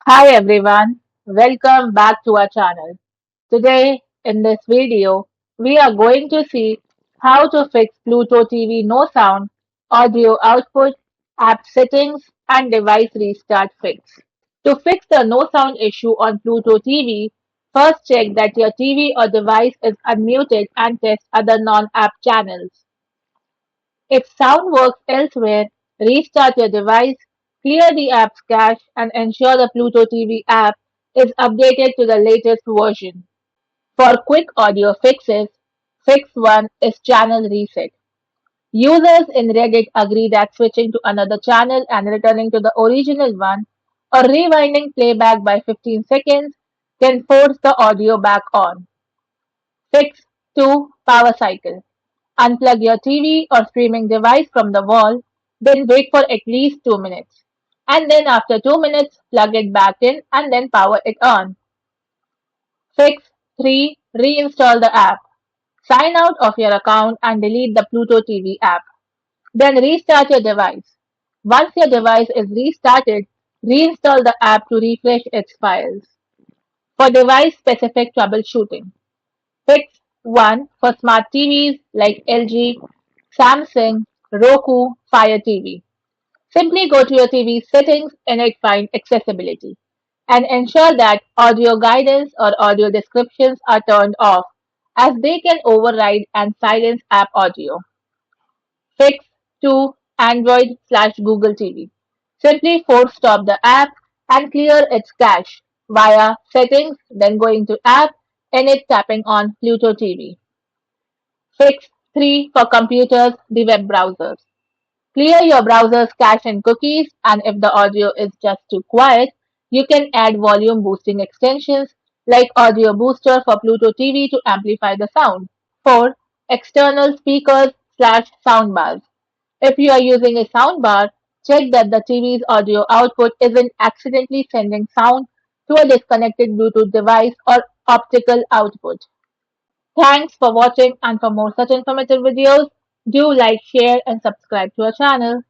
Hi everyone, welcome back to our channel. Today in this video, we are going to see how to fix Pluto TV no sound, audio output, app settings and device restart fix. To fix the no sound issue on Pluto TV, first check that your TV or device is unmuted and test other non-app channels. If sound works elsewhere, restart your device, clear the app's cache, and ensure the Pluto TV app is updated to the latest version. For quick audio fixes, fix 1 is channel reset. Users in Reddit agree that switching to another channel and returning to the original one or rewinding playback by 15 seconds can force the audio back on. Fix 2 power cycle. Unplug your TV or streaming device from the wall, then wait for at least 2 minutes. And then after 2 minutes, plug it back in and then power it on. Fix 3. Reinstall the app. Sign out of your account and delete the Pluto TV app. Then restart your device. Once your device is restarted, reinstall the app to refresh its files. For device specific troubleshooting, fix 1 for smart TVs like LG, Samsung, Roku, Fire TV. Simply go to your TV settings and find accessibility and ensure that audio guidance or audio descriptions are turned off as they can override and silence app audio. Fix 2 Android/Google TV. Simply force stop the app and clear its cache via settings, then going to app and it tapping on Pluto TV. Fix 3 for computers, the web browsers. Clear your browser's cache and cookies, and if the audio is just too quiet, you can add volume boosting extensions like Audio Booster for Pluto TV to amplify the sound. 4. External speakers/soundbars. If you are using a soundbar, check that the TV's audio output isn't accidentally sending sound to a disconnected Bluetooth device or optical output. Thanks for watching, and for more such informative videos, do like, share and subscribe to our channel.